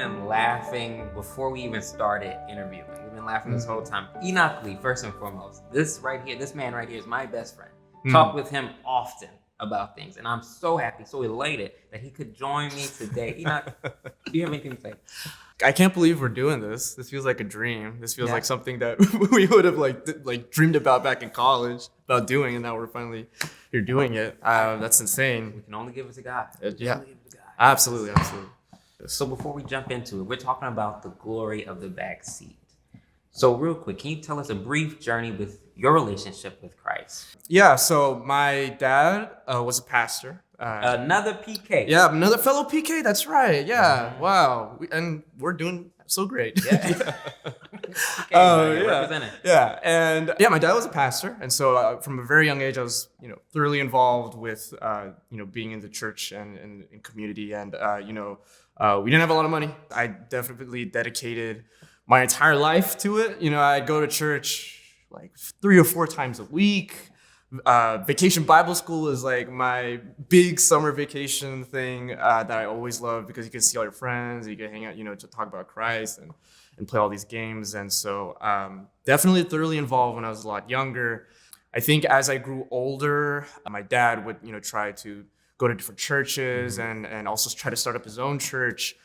been laughing before we even started interviewing. We've been laughing this whole time. Enoch Lee, first and foremost, this man right here is my best friend. Talk with him often about things, and I'm so happy, so elated that he could join me today. Enoch, do you have anything to say? I can't believe we're doing this. This feels like a dream. This feels like something that we would have like dreamed about back in college about doing, and now we're finally here doing it. That's insane. We can only give it to God. Absolutely. So before we jump into it, we're talking about the glory of the backseat. So real quick, can you tell us a brief journey with your relationship with Christ? Yeah, so my dad was a pastor. Another PK. Yeah, another fellow PK, that's right. Yeah, wow. And we're doing so great. Yeah. Yeah, and my dad was a pastor. And so from a very young age, I was, thoroughly involved with, being in the church and in community. And, we didn't have a lot of money. I definitely dedicated my entire life to it. I'd go to church like 3 or 4 times a week. Vacation Bible school is like my big summer vacation thing that I always love because you can see all your friends, you can hang out, to talk about Christ and play all these games. And so definitely thoroughly involved when I was a lot younger. I think as I grew older, my dad would, try to go to different churches and also try to start up his own church.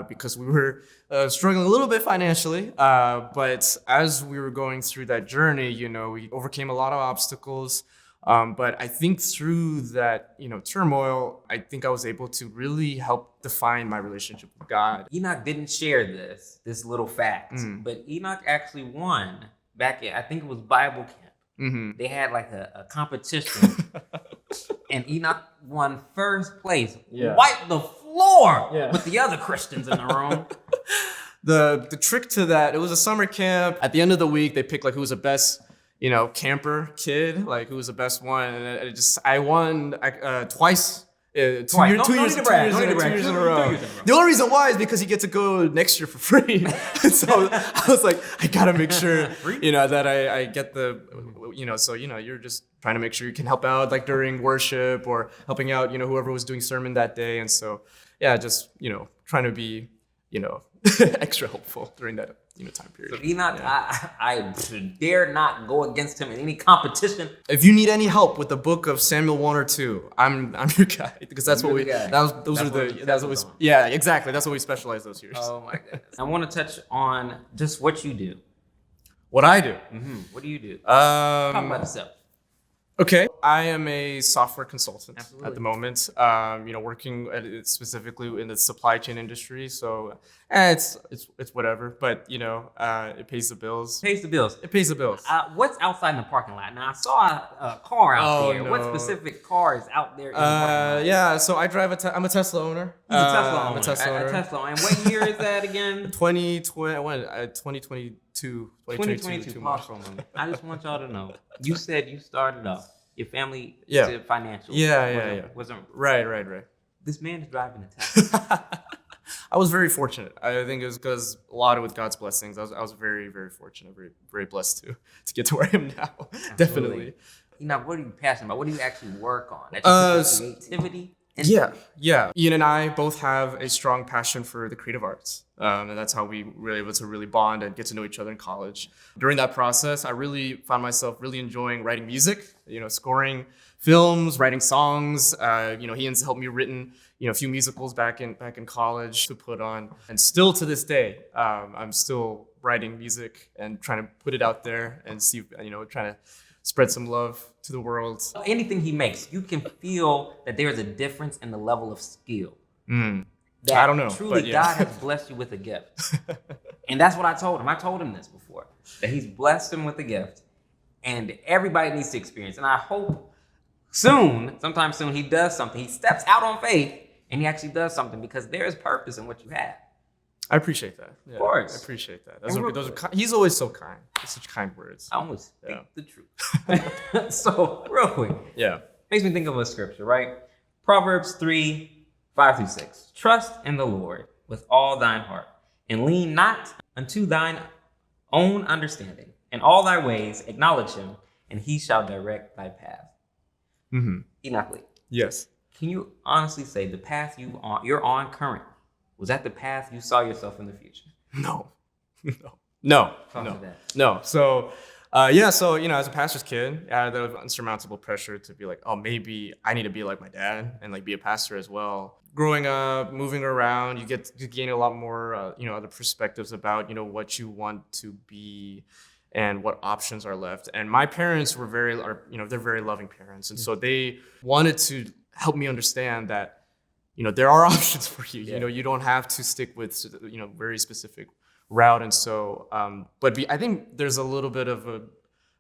Because we were struggling a little bit financially. But as we were going through that journey, we overcame a lot of obstacles. But I think through that, turmoil, I think I was able to really help define my relationship with God. Enoch didn't share this little fact, but Enoch actually won back at, I think it was Bible camp. Mm-hmm. They had like a competition and Enoch won first place. Yeah. Wiped the floor with the other Christians in the room. The trick to that, it was a summer camp. At the end of the week, they picked like who was the best, camper kid, like who was the best one. And I won twice. 2 years in a row. The only reason why is because you get to go next year for free. And so I was like, I gotta make sure, that I get the, so, you're just trying to make sure you can help out like during worship or helping out, whoever was doing sermon that day. And so, just, trying to be, extra helpful during that, time period. So Enoch, I dare not go against him in any competition. If you need any help with the book of Samuel 1 or 2, I'm your guy because that's what we. That's exactly. That's what we specialize those years. Oh my goodness! I want to touch on just what you do. What I do. Mm-hmm. What do you do? Talk about yourself. Okay, I am a software consultant at the moment. Working specifically in the supply chain industry. So it's whatever, but it pays the bills. It pays the bills. What's outside in the parking lot? Now I saw a car out there. No. What specific car is out there in the parking lot? So I drive I'm a Tesla owner. He's a Tesla owner. A Tesla. And what year is that again? 2022. 2022 I just want y'all to know. You said you started off. Your family did financial. Wasn't right. This man is driving a Tesla. I was very fortunate. I think it was because a lot of with God's blessings. I was very, very fortunate, very, very blessed to get to where I am now. Absolutely. Definitely. What are you passionate about? What do you actually work on? Creativity? Yeah. Ian and I both have a strong passion for the creative arts. And that's how we were able to really bond and get to know each other in college. During that process, I really found myself really enjoying writing music, scoring films, writing songs. Ian's helped me written, a few musicals back in college to put on. And still to this day, I'm still writing music and trying to put it out there and see, trying to spread some love to the world. Anything he makes, you can feel that there's a difference in the level of skill. I don't know. Truly, God has blessed you with a gift. And that's what I told him. I told him this before, that he's blessed him with a gift and everybody needs to experience. And I hope sometime soon, he does something. He steps out on faith and he actually does something because there is purpose in what you have. I appreciate that. Yeah, of course. I appreciate that. He's always so kind. Such kind words. I always speak the truth. So, real quick. Yeah. Makes me think of a scripture, right? Proverbs 3:5-6. Trust in the Lord with all thine heart, and lean not unto thine own understanding. In all thy ways acknowledge him, and he shall direct thy path. Mm-hmm. Enoch Lee. Yes. Can you honestly say the path you're on currently Was that the path you saw yourself in the future? No, no. Talk to that. No. So, as a pastor's kid, I had the unsurmountable pressure to be like, oh, maybe I need to be like my dad and like be a pastor as well. Growing up, moving around, you gain a lot more, other perspectives about, what you want to be and what options are left. And my parents they're very loving parents. And so they wanted to help me understand that, there are options for you. Yeah. You don't have to stick with, very specific route. And so, I think there's a little bit of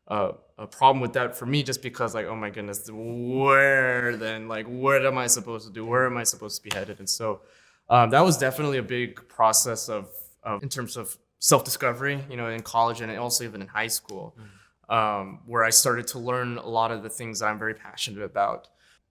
a problem with that for me, just because like, oh my goodness, where then? Like, what am I supposed to do? Where am I supposed to be headed? And so that was definitely a big process of in terms of self-discovery, in college and also even in high school, where I started to learn a lot of the things that I'm very passionate about.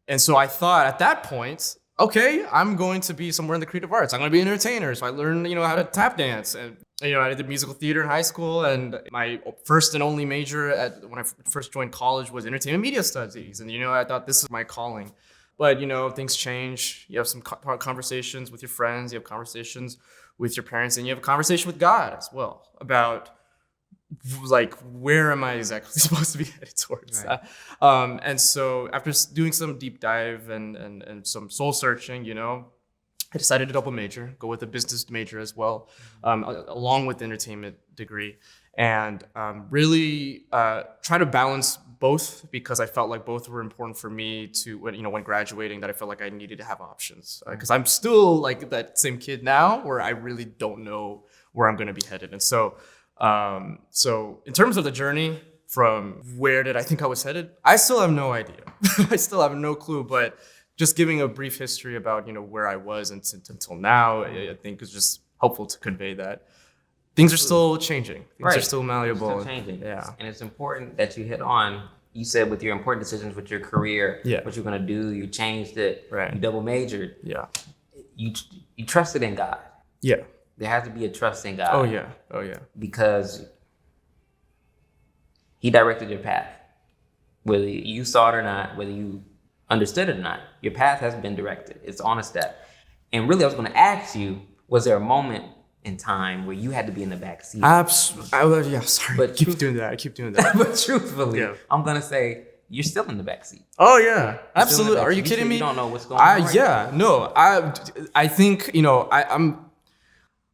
And so I thought at that point, okay, I'm going to be somewhere in the creative arts. I'm going to be an entertainer. So I learned, how to tap dance. And, I did musical theater in high school. And my first and only major when I first joined college was entertainment media studies. And, I thought this is my calling. But, things change. You have some conversations with your friends. You have conversations with your parents. And you have a conversation with God as well about, like, where am I exactly supposed to be headed towards? Right. And so after doing some deep dive and some soul searching, I decided to double major, go with a business major as well, along with the entertainment degree, and really try to balance both, because I felt like both were important for me to, when graduating, that I felt like I needed to have options, because I'm still like that same kid now where I really don't know where I'm going to be headed. And so in terms of the journey from where did I think I was headed, I still have no idea. I still have no clue, but just giving a brief history about, where I was until now, I think is just helpful to convey that things are still changing. Things are still malleable. Still changing. Yeah. And it's important that you hit on, you said with your important decisions with your career, what you're going to do, you changed it, right. You double majored. Yeah. You trusted in God. Yeah. There has to be a trust in God. Oh yeah. Because He directed your path. Whether you saw it or not, whether you understood it or not, your path has been directed. It's on a step. And really, I was going to ask you, was there a moment in time where you had to be in the back seat? Absolutely. Yeah, sorry. But I keep doing that. But truthfully, I'm going to say, you're still in the back seat. Oh yeah, absolutely. Are you kidding me? You don't know what's going on. Yeah, no. I think,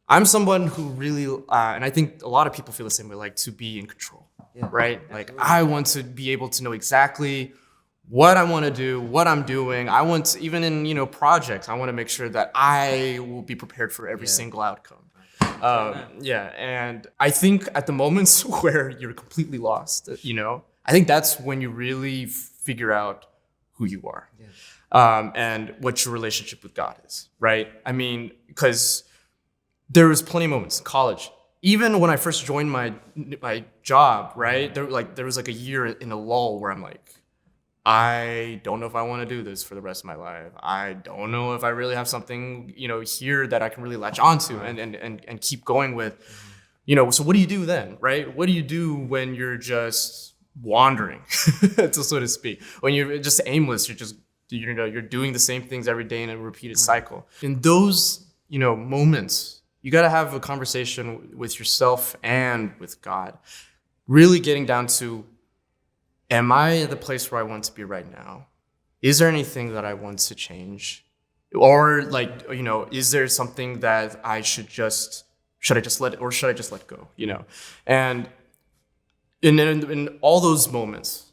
I'm someone who really, and I think a lot of people feel the same way, like to be in control, right? Absolutely. Like I want to be able to know exactly what I want to do, what I'm doing. I want to, even in, projects, I want to make sure that I will be prepared for every single outcome. And I think at the moments where you're completely lost, I think that's when you really figure out who you are, and what your relationship with God is, right? I mean, because there was plenty of moments in college, even when I first joined my job, right? There was like a year in a lull where I'm like, I don't know if I want to do this for the rest of my life. I don't know if I really have something, here that I can really latch onto and keep going with, So what do you do then, right? What do you do when you're just wandering, so to speak? When you're just aimless, you're doing the same things every day in a repeated cycle. In those, moments, you got to have a conversation with yourself and with God, really getting down to, am I at the place where I want to be right now? Is there anything that I want to change? Or is there something that I should I just let go? And in all those moments,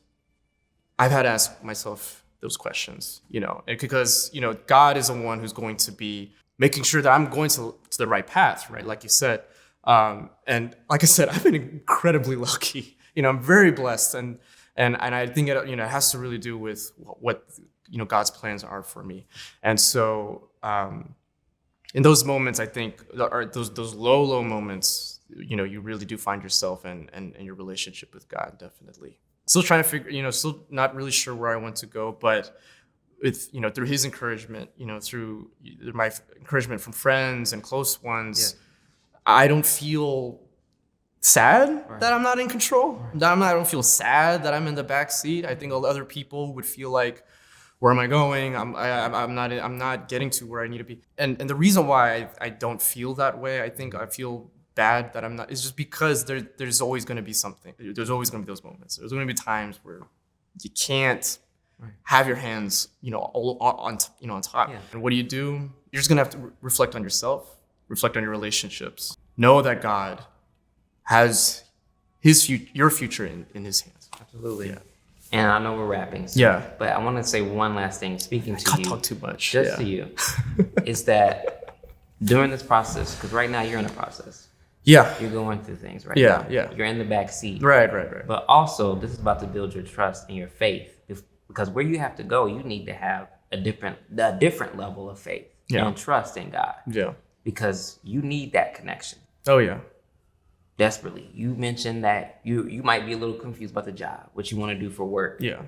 I've had to ask myself those questions, because, God is the one who's going to be making sure that I'm going to the right path, right? Like you said. And like I said, I've been incredibly lucky. I'm very blessed. And I think it has to really do with what God's plans are for me. And so in those moments, I think those low moments, you really do find yourself and your relationship with God, definitely. Still trying to figure, still not really sure where I want to go, but with through His encouragement, through my encouragement from friends and close ones, I don't feel sad that I'm not in control. I don't feel sad that I'm in the back seat. I think other people would feel like where am I going? I'm not getting to where I need to be. And the reason why I don't feel that way, I think I feel bad that I'm not, is just because there's always going to be something. There's always going to be those moments. There's going to be times where you can't have your hands, all on top. Yeah. And what do? You're just going to have to reflect on yourself, reflect on your relationships. Know that God has your future in his hands. Absolutely. Yeah. And I know we're wrapping. So, Yeah. But I want to say one last thing, speaking to Can't you. talk too much. Just to you. Is that during this process, because right now you're in a process. Yeah. You're going through things right Yeah, now. yeah. You're in the back seat. Right. But also, this is about to build your trust and your faith. Because where you have to go, you need to have a different level of faith and trust in God. Yeah. Because you need that connection. Oh, yeah. Desperately. You mentioned that you might be a little confused about the job, what you want to do for work. Yeah.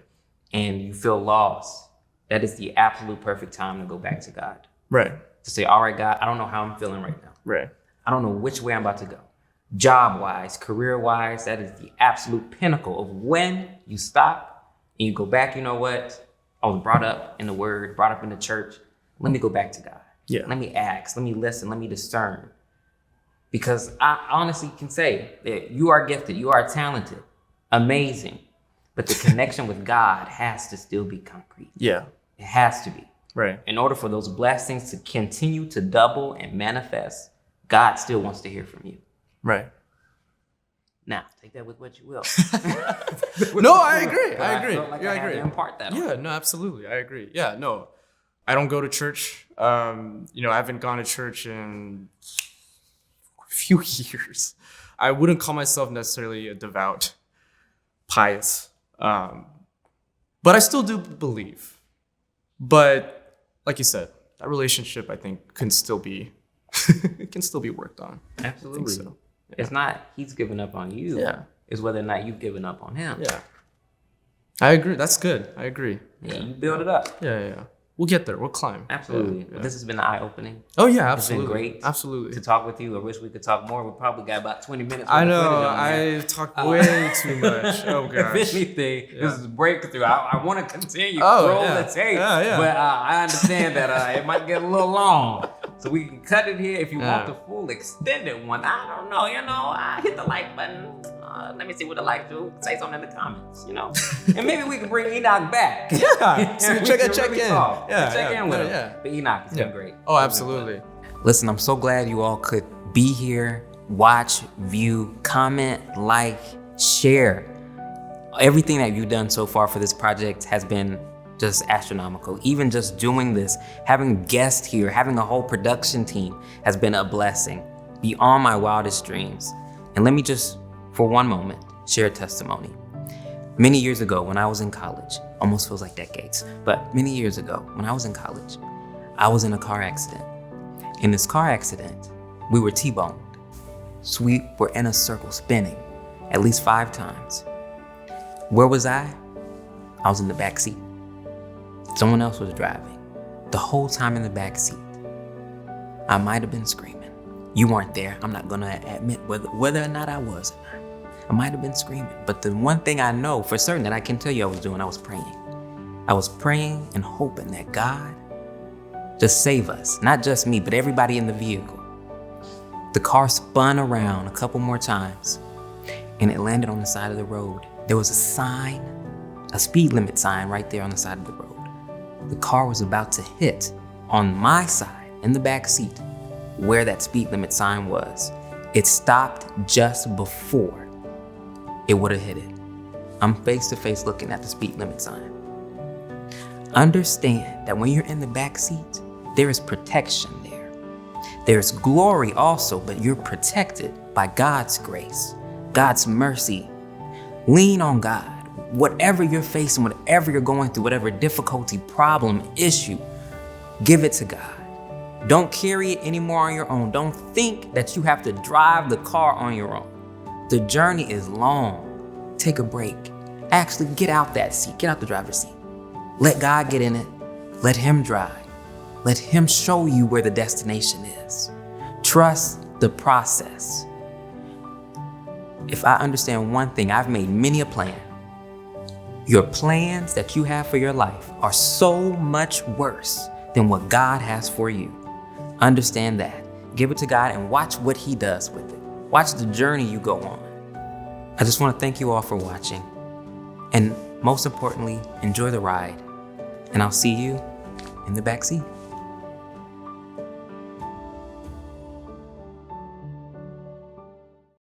And you feel lost. That is the absolute perfect time to go back to God. Right. To say, all right, God, I don't know how I'm feeling right now. Right. I don't know which way I'm about to go. Job-wise, career-wise, that is the absolute pinnacle of when you stop and you go back. You know what? I was brought up in the Word, brought up in the church. Let me go back to God. Yeah. Let me ask. Let me listen. Let me discern. Because I honestly can say that you are gifted. You are talented. Amazing. But the connection with God has to still be concrete. Yeah. It has to be. Right. In order for those blessings to continue to double and manifest, God still wants to hear from you. Right. Now, take that with what you will. No, I agree. But I agree. felt like Yeah, I I had agree. to impart that on Yeah, you. no, absolutely. I agree. Yeah, no. I don't go to church. I haven't gone to church in a few years. I wouldn't call myself necessarily a devout, pious. But I still do believe. But like you said, that relationship I think can still be worked on. Absolutely. I think so. It's not he's given up on you. Yeah. It's whether or not you've given up on him. Yeah. I agree. That's good. I agree. Yeah, you build it up. Yeah. We'll get there. We'll climb. Absolutely. Yeah. But this has been eye-opening. Oh yeah, It's been absolutely. great Absolutely. to talk with you. I wish we could talk more. We probably got about 20 minutes. I worth of know. footage on there. I talk way too much. Oh gosh. If anything, this is a breakthrough. I want to continue. Oh, roll yeah. the tape. Yeah. But I understand that it might get a little long. So we can cut it here. If you want Yeah. the full extended one, I don't know. Hit the like button. Let me see what the like do. Say something in the comments, And maybe we can bring Enoch back. Yeah. So We check can in. talk. Yeah. Check in with him. Yeah. But Enoch, it's been great. Oh, absolutely. Listen, I'm so glad you all could be here, watch, view, comment, like, share. Everything that you've done so far for this project has been just astronomical. Even just doing this, having guests here, having a whole production team has been a blessing beyond my wildest dreams. And let me just, for one moment, share a testimony. Many years ago when I was in college, almost feels like decades, but many years ago when I was in college, I was in a car accident. In this car accident, we were T-boned. So we were in a circle spinning at least 5 times. Where was I? I was in the back seat. Someone else was driving. The whole time in the back seat, I might have been screaming. You weren't there. I'm not gonna admit whether or not I was. I might have been screaming. But the one thing I know for certain that I can tell you I was doing, I was praying. I was praying and hoping that God just save us. Not just me, but everybody in the vehicle. The car spun around a couple more times and it landed on the side of the road. There was a sign, a speed limit sign right there on the side of the road. The car was about to hit on my side in the back seat where that speed limit sign was. It stopped just before it would have hit it. I'm face to face looking at the speed limit sign. Understand that when you're in the back seat, there is protection there. There's glory also, but you're protected by God's grace, God's mercy. Lean on God. Whatever you're facing, whatever you're going through, whatever difficulty, problem, issue, give it to God. Don't carry it anymore on your own. Don't think that you have to drive the car on your own. The journey is long. Take a break. Actually, get out that seat. Get out the driver's seat. Let God get in it. Let Him drive. Let Him show you where the destination is. Trust the process. If I understand one thing, I've made many a plan. Your plans that you have for your life are so much worse than what God has for you. Understand that. Give it to God and watch what He does with it. Watch the journey you go on. I just want to thank you all for watching. And most importantly, enjoy the ride. And I'll see you in the backseat.